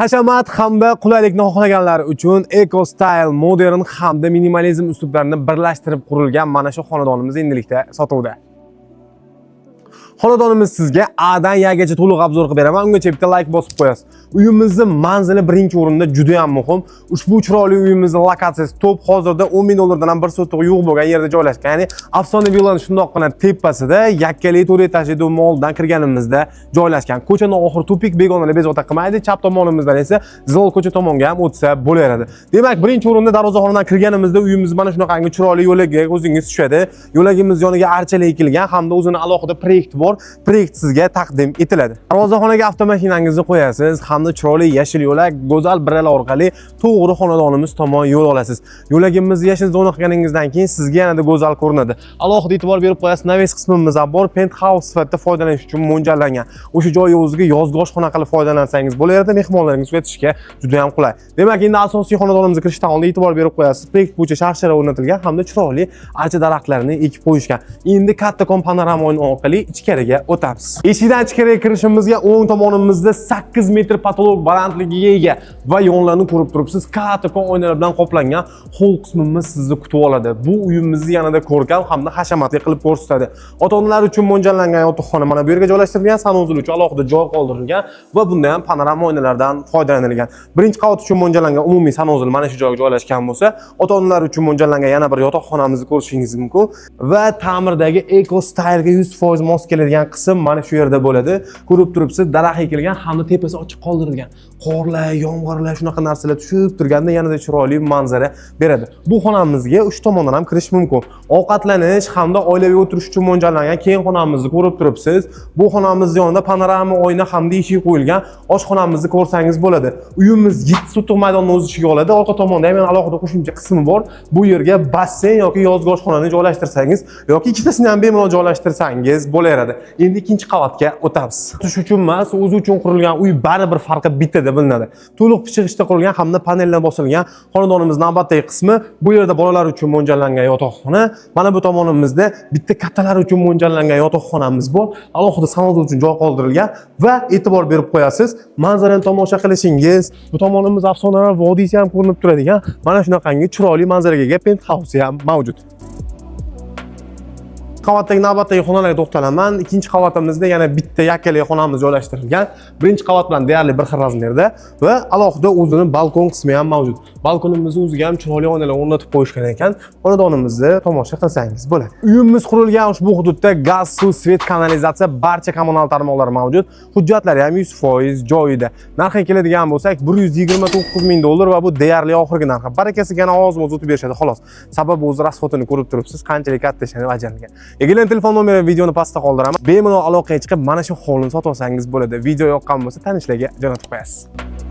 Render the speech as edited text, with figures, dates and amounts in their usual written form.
Hashamat hamda qulaylikni xohlaganlar uchun Eco Style, modern hamda minimalizm uslublarini birlashtirib qurilgan mana shu xonadonimiz endilikda sotuvda. Xonadonimiz sizga A'dan Y'gacha to'liq obzor qilib beraman. Ungacha bitta like bosib qo'yasiz. Uyimizning manzili birinchi o'rinda juda ham muhim. Ushbu chiroyli uyimizning lokatsiyasi top, hozirda 10 ming dollardan ham bir sotiq yo'q bo'lgan yerda joylashgan. Ya'ni afsonaviy villaning shundoqqina tepasida yakkali 4 etajli moldan kirganimizda joylashgan. Ko'chaning oxiri tupik, begonalar bezovta qilmaydi. Chap tomonimizdan esa Zilol ko'cha tomonga ham o'tsa bo'laveradi. Demak, birinchi o'rinda darvozaxonadan kirganimizda uyimiz mana shunaqangi chiroyli yo'lagiga o'zingiz tushadi. Yo'lagimiz yoniga archalar ekilgan hamda o'zining alohida proyekti bor. Proyekt sizga taqdim etiladi. Darvozaxonaga avtomashinangizni qo'yasiz hamda chiroyli yashil yo'lak, go'zal biralar orqali to'g'ri xonadonimiz tomon yo'l olasiz. Yo'lagimizni yashil zona qilganingizdan keyin sizga yanada go'zal ko'rinadi. Alohida e'tibor berib qo'yasiz, naves qismimiz ham bor, penthouse sifatida foydalanish uchun mo'ljallangan. O'sha joyi o'ziga yozgoch xona qilib foydalansangiz bo'lardi, mehmonlaringiz o'tishga juda ham qulay. Demak, endi asosiy xonadonimizga kirishdan oldin e'tibor berib qo'yasiz. Proyekt bo'yicha sharshara o'rnatilgan hamda chiroyli archa daraxtlarini ekib qo'yishgan. Endi kattakon panorama orqali ichkariga o'tamiz. Eshikdan ichkariga kirishimizga o'ng tomonimizda 8 metr patolog balandligiga ega va yonlarni ko'rib turibsiz, kattakon oynalar bilan qoplangan hol qismimiz sizni kutib oladi. Bu uyimizni yanada ko'rkam hamda hashamatli qilib ko'rsatadi. Ota-onalar uchun mo'ljallangan yotoqxona mana bu yerga joylashtirilgan, sanuzul uchun alohida joy qoldirilgan va bunda ham panorama oynalardan foydalanilgan. Birinchi qavat uchun mo'ljallangan umumiy sanuzul mana shu joyga joylashgan bo'lsa, ota-onalar uchun mo'ljallangan yana bir yotoqxonamizni ko'rishingiz mumkin va ta'mirdagi Eco Style'ga 100% mos keladigan qism mana shu yerda bo'ladi. Ko'rib turibsiz, daraxt ekilgan hamda tepasi ochiq qoldirilgan. Qorlar, yomg'irlar shunaqa narsalar tushib turganda yanada chiroyli manzara beradi. Bu xonamizga uch tomondan ham kirish mumkin. Ovqatlanish hamda oilaviy o'tirish uchun mo'ljallangan keng xonamizni ko'rib turibsiz. Bu xonamiz yonida panorama oyna hamda eshik qo'yilgan oshxonamizni ko'rsangiz bo'ladi. Uyimiz 7 sotiq maydonni o'z ichiga oladi. Orqa tomonda ham alohida qo'shimcha qismi bor. Bu yerga basseyn yoki yozgi oshxonani joylashtirsangiz yoki ikkitasini ham bemalol joylashtirsangiz bo'laveradi. Endi ikkinchi qavatga o'tamiz. Tush uchun emas, o'zi uchun qurilgan uy baribir farqi bitta deb bilinadi. To'liq pichirishda qurilgan hamda panellar bosilgan xonadonimizning navbatdagi qismi. Bu yerda bolalar uchun mo'ljallangan yotoqxona, mana bu tomonimizda bitta kattalar uchun mo'ljallangan yotoqxonamiz bor. Alohida sanuzul uchun joy qoldirilgan va e'tibor berib qo'yasiz, manzarani tomosha qilishingiz, bu tomonimiz afsonaviy vodiysi ham ko'rinib turadigan mana shunaqangi chiroyli manzaraga ega penthouse ham mavjud. Qavatdagi navbatdagi xonalarga to'xtalaman. Ikkinchi qavatimizda yana bitta yakkali xonamiz joylashtirilgan. Birinchi qavat bilan deyarli bir xil razmerda va alohida o'zining balkon qismi ham mavjud. Balkonimizni o'ziga ham chiroyli oynalar o'rnatib qo'yishgan ekan. Xonadonimizni tomosha qilsangiz bo'ladi. Uyimiz qurilgan ushbu hududda gaz, suv, svet, kanalizatsiya, barcha kommunal tarmoqlar mavjud. Hujjatlari ham 100% joyida. Narxiga keladigan bo'lsak, 129 ming dollar va bu deyarli oxirgi narx. Barakasiga oz-moz o'tib berishadi xolos. Sababi o'zi rasxotini ko'rib turibsiz, qanchalik katta ishlanib bajarilgan. Egalarning telefon nomeri videoni pastda qoldiraman. Bemalol aloqaga chiqib mana shu holni sotib olsangiz bo'ladi. Video yoqqan bo'lsa tanishlarga jo'natib qo'yasiz.